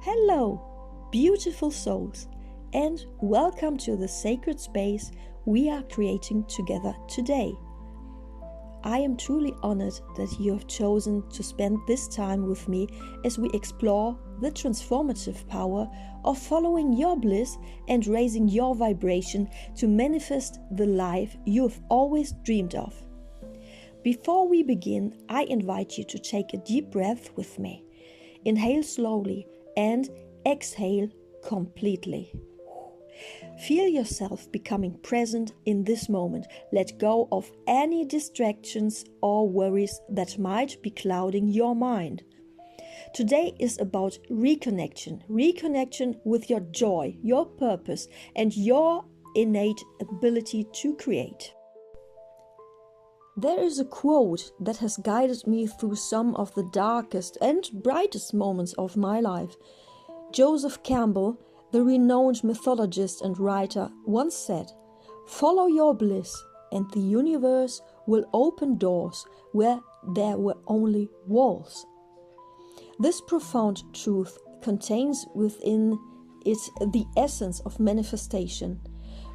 Hello, beautiful souls, and welcome to the sacred space we are creating together today. I am truly honored that you have chosen to spend this time with me as we explore the transformative power of following your bliss and raising your vibration to manifest the life you have always dreamed of. Before we begin, I invite you to take a deep breath with me. Inhale slowly and exhale completely. Feel yourself becoming present in this moment. Let go of any distractions or worries that might be clouding your mind. Today is about reconnection with your joy, your purpose, and your innate ability to create. There is a quote that has guided me through some of the darkest and brightest moments of my life. Joseph Campbell, the renowned mythologist and writer, once said, "Follow your bliss, and the universe will open doors where there were only walls." This profound truth contains within it the essence of manifestation.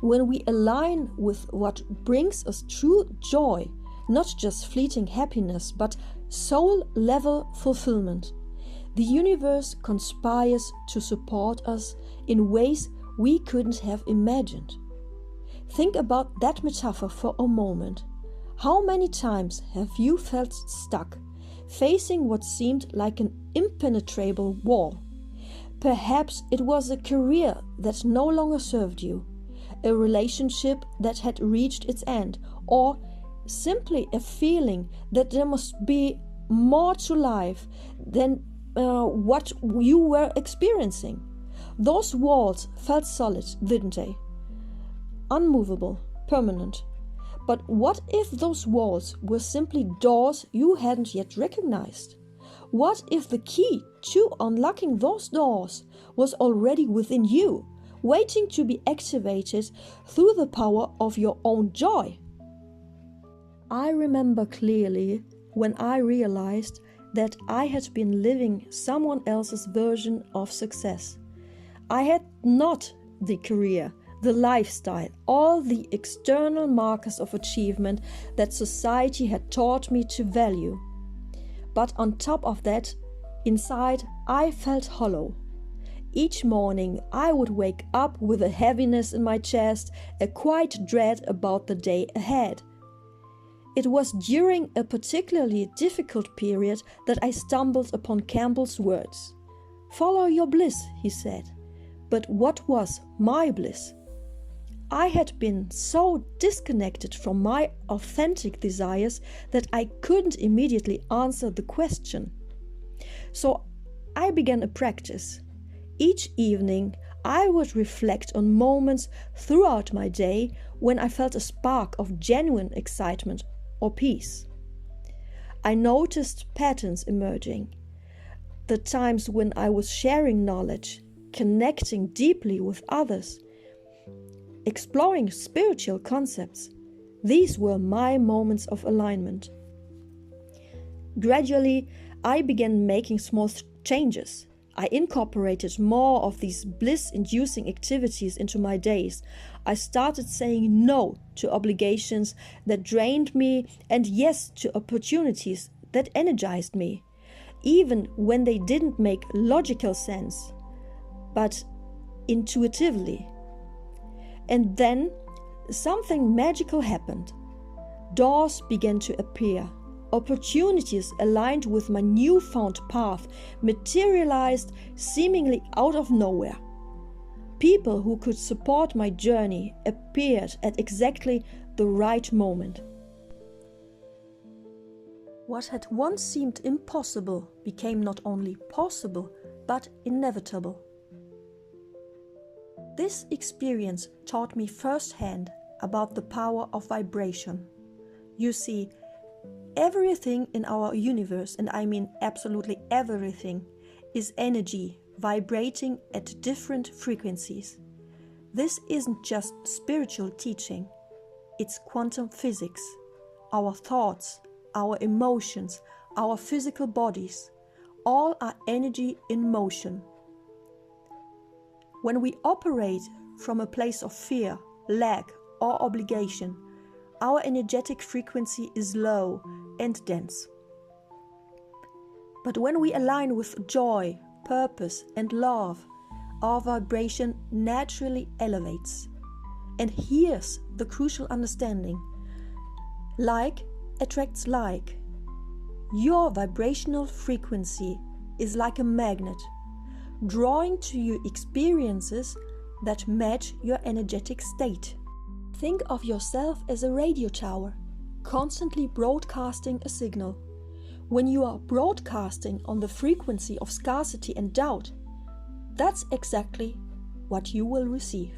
When we align with what brings us true joy, not just fleeting happiness, but soul-level fulfillment, the universe conspires to support us in ways we couldn't have imagined. Think about that metaphor for a moment. How many times have you felt stuck, facing what seemed like an impenetrable wall? Perhaps it was a career that no longer served you, a relationship that had reached its end, or simply a feeling that there must be more to life than what you were experiencing. Those walls felt solid, didn't they? Unmovable, permanent. But what if those walls were simply doors you hadn't yet recognized? What if the key to unlocking those doors was already within you, waiting to be activated through the power of your own joy? I remember clearly when I realized that I had been living someone else's version of success. I had not the career, the lifestyle, all the external markers of achievement that society had taught me to value. But on top of that, inside I felt hollow. Each morning I would wake up with a heaviness in my chest, a quiet dread about the day ahead. It was during a particularly difficult period that I stumbled upon Campbell's words. "Follow your bliss," he said. But what was my bliss? I had been so disconnected from my authentic desires that I couldn't immediately answer the question. So I began a practice. Each evening I would reflect on moments throughout my day when I felt a spark of genuine excitement or peace. I noticed patterns emerging. The times when I was sharing knowledge, connecting deeply with others, exploring spiritual concepts. These were my moments of alignment. Gradually, I began making small changes. I incorporated more of these bliss-inducing activities into my days. I started saying no to obligations that drained me and yes to opportunities that energized me, even when they didn't make logical sense, but intuitively. And then something magical happened. Doors began to appear. Opportunities aligned with my newfound path materialized seemingly out of nowhere. People who could support my journey appeared at exactly the right moment. What had once seemed impossible became not only possible, but inevitable. This experience taught me firsthand about the power of vibration. You see, everything in our universe, and I mean absolutely everything, is energy vibrating at different frequencies. This isn't just spiritual teaching, it's quantum physics. Our thoughts, our emotions, our physical bodies, all are energy in motion. When we operate from a place of fear, lack, or obligation, our energetic frequency is low and dense. But when we align with joy, purpose, and love, our vibration naturally elevates. And here's the crucial understanding: like attracts like. Your vibrational frequency is like a magnet, drawing to you experiences that match your energetic state. Think of yourself as a radio tower, constantly broadcasting a signal. When you are broadcasting on the frequency of scarcity and doubt, that's exactly what you will receive.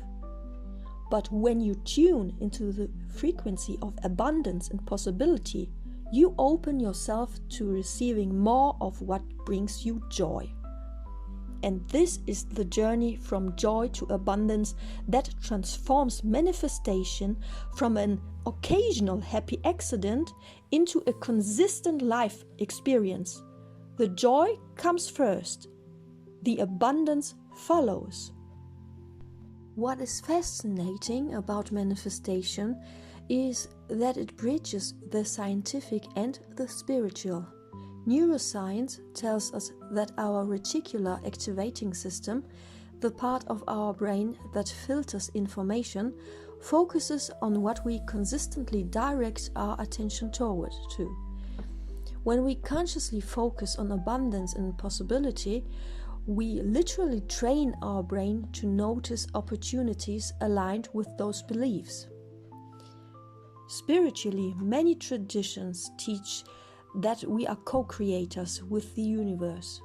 But when you tune into the frequency of abundance and possibility, you open yourself to receiving more of what brings you joy. And this is the journey from joy to abundance that transforms manifestation from an occasional happy accident into a consistent life experience. The joy comes first, the abundance follows. What is fascinating about manifestation is that it bridges the scientific and the spiritual. Neuroscience tells us that our reticular activating system, the part of our brain that filters information, focuses on what we consistently direct our attention toward to. When we consciously focus on abundance and possibility, we literally train our brain to notice opportunities aligned with those beliefs. Spiritually, many traditions teach that we are co-creators with the universe.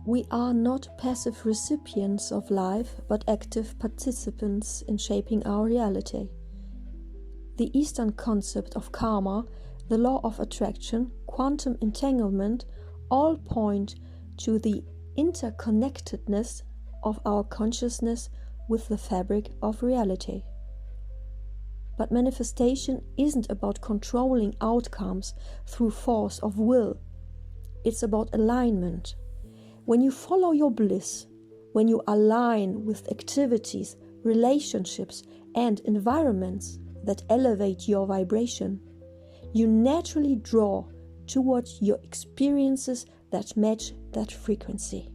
We are not passive recipients of life, but active participants in shaping our reality. The Eastern concept of karma, the law of attraction, quantum entanglement, all point to the interconnectedness of our consciousness with the fabric of reality. But manifestation isn't about controlling outcomes through force of will. It's about alignment. When you follow your bliss, when you align with activities, relationships, and environments that elevate your vibration, you naturally draw towards your experiences that match that frequency.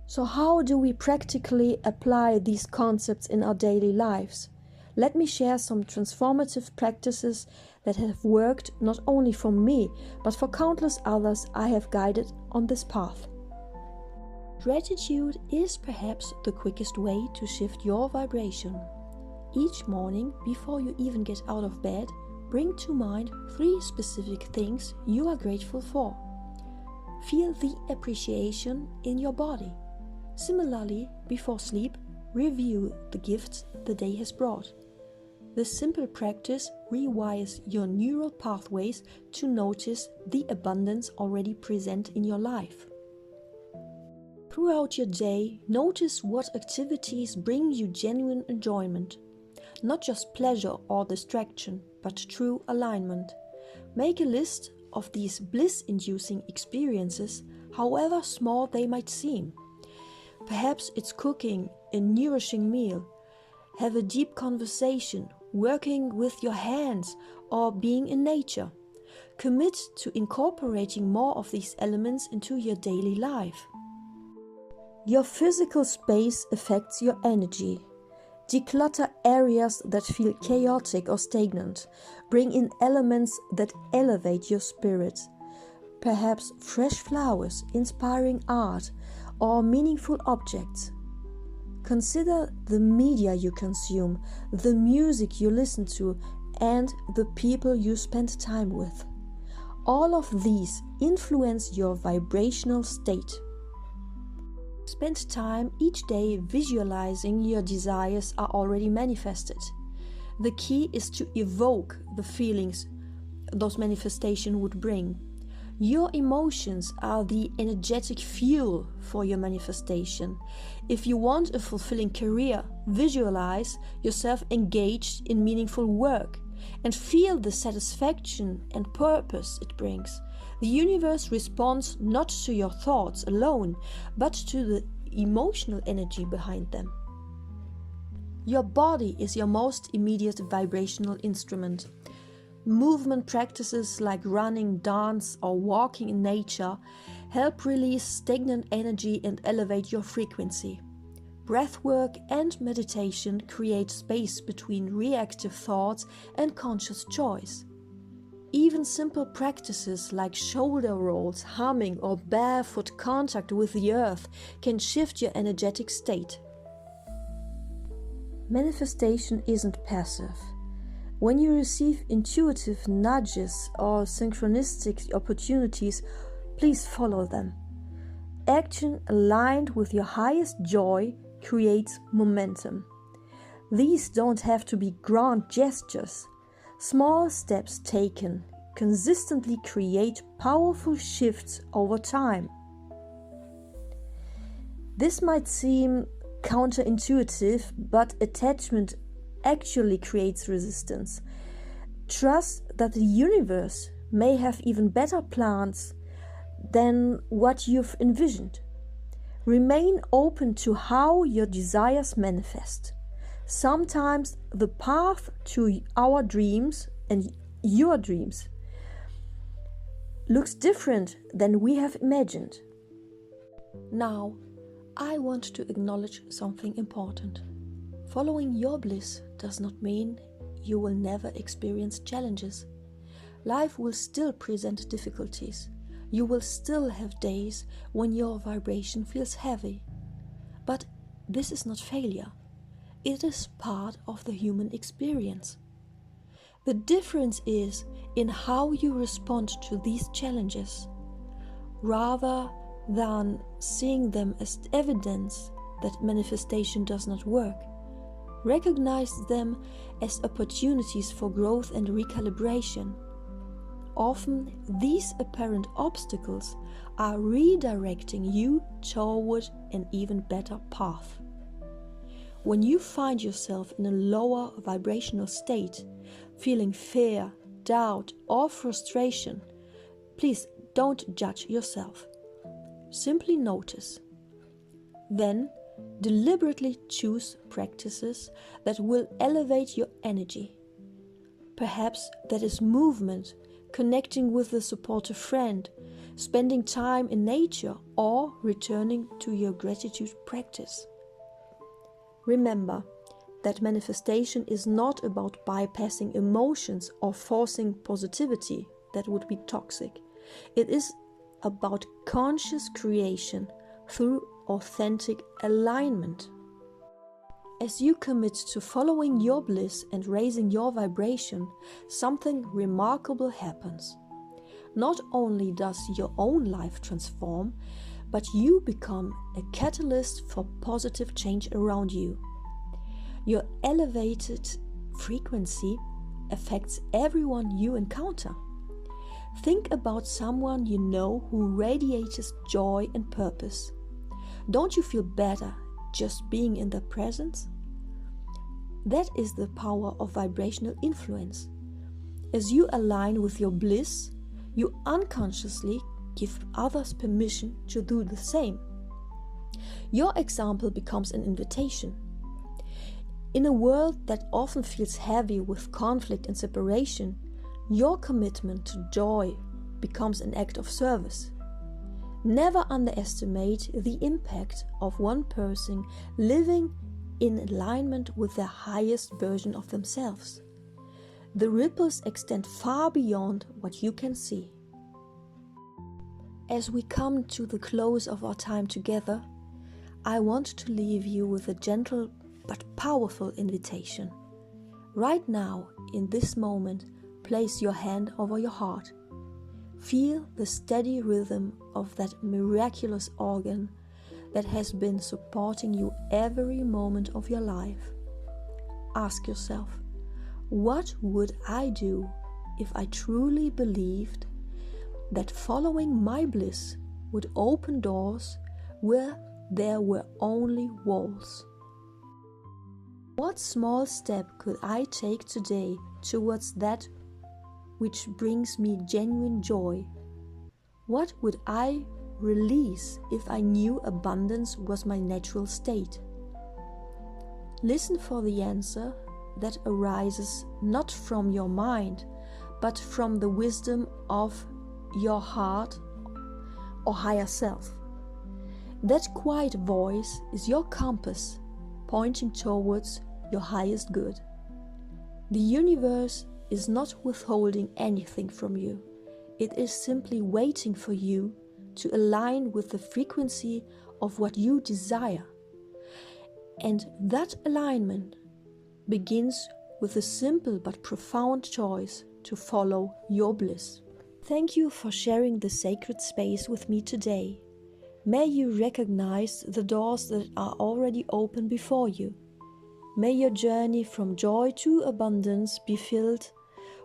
So how do we practically apply these concepts in our daily lives? Let me share some transformative practices that have worked not only for me, but for countless others I have guided on this path. Gratitude is perhaps the quickest way to shift your vibration. Each morning, before you even get out of bed, bring to mind 3 specific things you are grateful for. Feel the appreciation in your body. Similarly, before sleep, review the gifts the day has brought. This simple practice rewires your neural pathways to notice the abundance already present in your life. Throughout your day, notice what activities bring you genuine enjoyment. Not just pleasure or distraction, but true alignment. Make a list of these bliss-inducing experiences, however small they might seem. Perhaps it's cooking a nourishing meal, have a deep conversation, working with your hands, or being in nature. Commit to incorporating more of these elements into your daily life. Your physical space affects your energy. Declutter areas that feel chaotic or stagnant. Bring in elements that elevate your spirit. Perhaps fresh flowers, inspiring art, or meaningful objects. Consider the media you consume, the music you listen to, and the people you spend time with. All of these influence your vibrational state. Spend time each day visualizing your desires are already manifested. The key is to evoke the feelings those manifestations would bring. Your emotions are the energetic fuel for your manifestation. If you want a fulfilling career, visualize yourself engaged in meaningful work. and feel the satisfaction and purpose it brings. The universe responds not to your thoughts alone, but to the emotional energy behind them. Your body is your most immediate vibrational instrument. Movement practices like running, dance, or walking in nature help release stagnant energy and elevate your frequency. Breathwork and meditation create space between reactive thoughts and conscious choice. Even simple practices like shoulder rolls, humming, or barefoot contact with the earth can shift your energetic state. Manifestation isn't passive. When you receive intuitive nudges or synchronistic opportunities, please follow them. Action aligned with your highest joy creates momentum. These don't have to be grand gestures. Small steps taken consistently create powerful shifts over time. This might seem counterintuitive, but attachment actually creates resistance. Trust that the universe may have even better plans than what you've envisioned. Remain open to how your desires manifest. Sometimes the path to our dreams and your dreams looks different than we have imagined. Now, I want to acknowledge something important. Following your bliss does not mean you will never experience challenges. Life will still present difficulties. You will still have days when your vibration feels heavy. But this is not failure. It is part of the human experience. The difference is in how you respond to these challenges, rather than seeing them as evidence that manifestation does not work. Recognize them as opportunities for growth and recalibration. Often, these apparent obstacles are redirecting you toward an even better path. When you find yourself in a lower vibrational state, feeling fear, doubt, or frustration, please don't judge yourself. Simply notice. Then, deliberately choose practices that will elevate your energy. Perhaps that is movement, connecting with a supportive friend, spending time in nature, or returning to your gratitude practice. Remember that manifestation is not about bypassing emotions or forcing positivity. That would be toxic. It is about conscious creation through authentic alignment. As you commit to following your bliss and raising your vibration, something remarkable happens. Not only does your own life transform, but you become a catalyst for positive change around you. Your elevated frequency affects everyone you encounter. Think about someone you know who radiates joy and purpose. Don't you feel better just being in their presence? That is the power of vibrational influence. As you align with your bliss, you unconsciously give others permission to do the same. Your example becomes an invitation. In a world that often feels heavy with conflict and separation, your commitment to joy becomes an act of service. Never underestimate the impact of one person living in alignment with their highest version of themselves. The ripples extend far beyond what you can see. As we come to the close of our time together, I want to leave you with a gentle but powerful invitation. Right now, in this moment, place your hand over your heart. Feel the steady rhythm of that miraculous organ that has been supporting you every moment of your life. Ask yourself, what would I do if I truly believed that following my bliss would open doors where there were only walls? What small step could I take today towards that which brings me genuine joy? What would I release if I knew abundance was my natural state? Listen for the answer that arises not from your mind, but from the wisdom of your heart or higher self. That quiet voice is your compass, pointing towards your highest good. The universe is not withholding anything from you. It is simply waiting for you to align with the frequency of what you desire. And that alignment begins with a simple but profound choice to follow your bliss. Thank you for sharing the sacred space with me today. May you recognize the doors that are already open before you. May your journey from joy to abundance be filled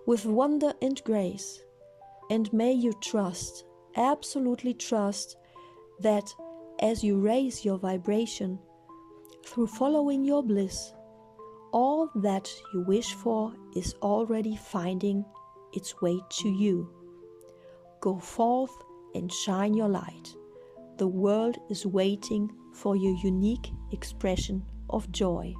with wonder and grace. And may you trust, absolutely trust, that as you raise your vibration through following your bliss, all that you wish for is already finding its way to you. Go forth and shine your light. The world is waiting for your unique expression of joy.